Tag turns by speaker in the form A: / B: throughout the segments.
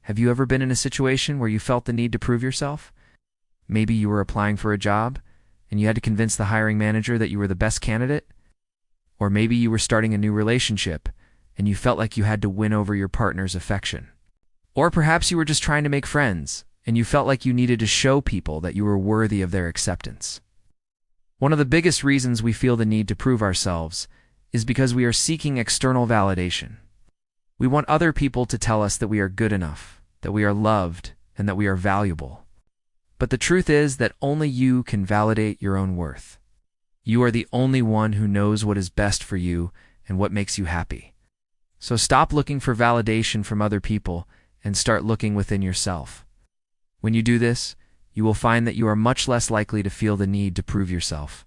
A: Have you ever been in a situation where you felt the need to prove yourself? Maybe you were applying for a job, and you had to convince the hiring manager that you were the best candidate? Or maybe you were starting a new relationship, and you felt like you had to win over your partner's affection. Or perhaps you were just trying to make friends, and you felt like you needed to show people that you were worthy of their acceptance. One of the biggest reasons we feel the need to prove ourselves is because we are seeking external validation. We want other people to tell us that we are good enough, that we are loved, and that we are valuable. But the truth is that only you can validate your own worth. You are the only one who knows what is best for you and what makes you happy. So stop looking for validation from other people and start looking within yourself. When you do this, you will find that you are much less likely to feel the need to prove yourself.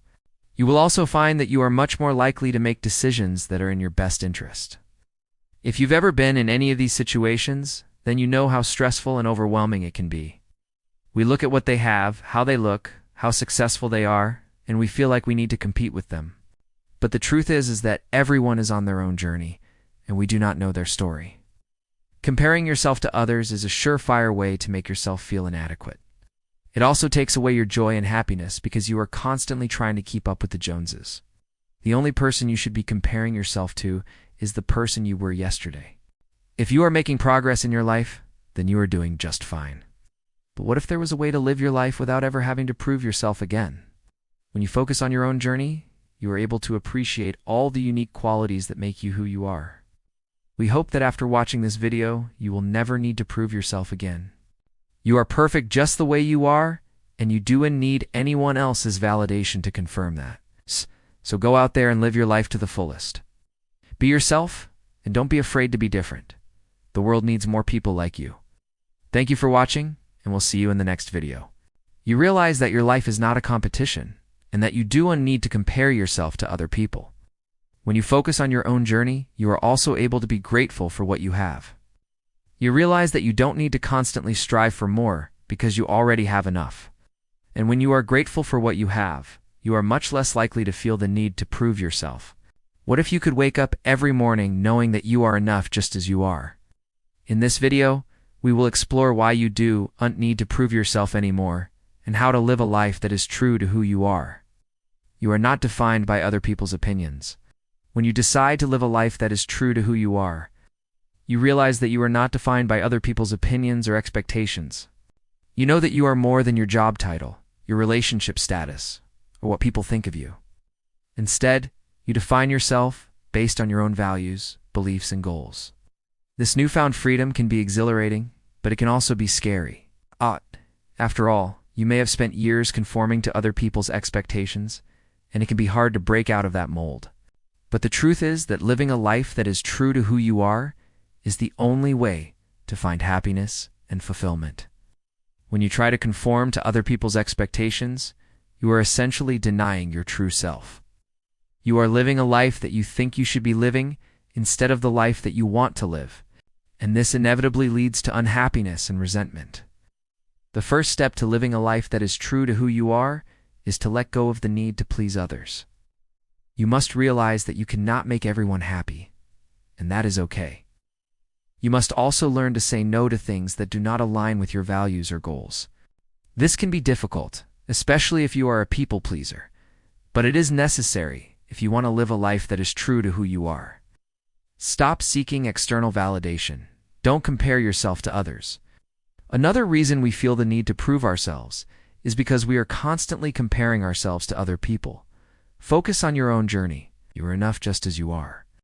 A: You will also find that you are much more likely to make decisions that are in your best interest. If you've ever been in any of these situations, then you know how stressful and overwhelming it can be. We look at what they have, how they look, how successful they are, and we feel like we need to compete with them. But the truth is that everyone is on their own journey, and we do not know their story. Comparing yourself to others is a surefire way to make yourself feel inadequate. It also takes away your joy and happiness because you are constantly trying to keep up with the Joneses. The only person you should be comparing yourself to is the person you were yesterday. If you are making progress in your life, then you are doing just fine. But what if there was a way to live your life without ever having to prove yourself again? When you focus on your own journey, you are able to appreciate all the unique qualities that make you who you are. We hope that after watching this video, you will never need to prove yourself again. You are perfect just the way you are, and you don't need anyone else's validation to confirm that. So go out there and live your life to the fullest. Be yourself, and don't be afraid to be different. The world needs more people like you. Thank you for watching, and we'll see you in the next video. You realize that your life is not a competition, and that you don't need to compare yourself to other people. When you focus on your own journey, you are also able to be grateful for what you have. You realize that you don't need to constantly strive for more because you already have enough. And when you are grateful for what you have, you are much less likely to feel the need to prove yourself. What if you could wake up every morning knowing that you are enough just as you are? In this video, we will explore why you don't need to prove yourself anymore and how to live a life that is true to who you are. You are not defined by other people's opinions. When you decide to live a life that is true to who you are, you realize that you are not defined by other people's opinions or expectations. You know that you are more than your job title, your relationship status, or what people think of you. Instead, you define yourself based on your own values, beliefs, and goals. This newfound freedom can be exhilarating, but it can also be scary. After all, you may have spent years conforming to other people's expectations, and it can be hard to break out of that mold. But the truth is that living a life that is true to who you are is the only way to find happiness and fulfillment. When you try to conform to other people's expectations, you are essentially denying your true self. You are living a life that you think you should be living instead of the life that you want to live, and this inevitably leads to unhappiness and resentment. The first step to living a life that is true to who you are is to let go of the need to please others. You must realize that you cannot make everyone happy, and that is okay. You must also learn to say no to things that do not align with your values or goals. This can be difficult, especially if you are a people pleaser, but it is necessary if you want to live a life that is true to who you are. Stop seeking external validation. Don't compare yourself to others. Another reason we feel the need to prove ourselves is because we are constantly comparing ourselves to other people. Focus on your own journey. You are enough just as you are.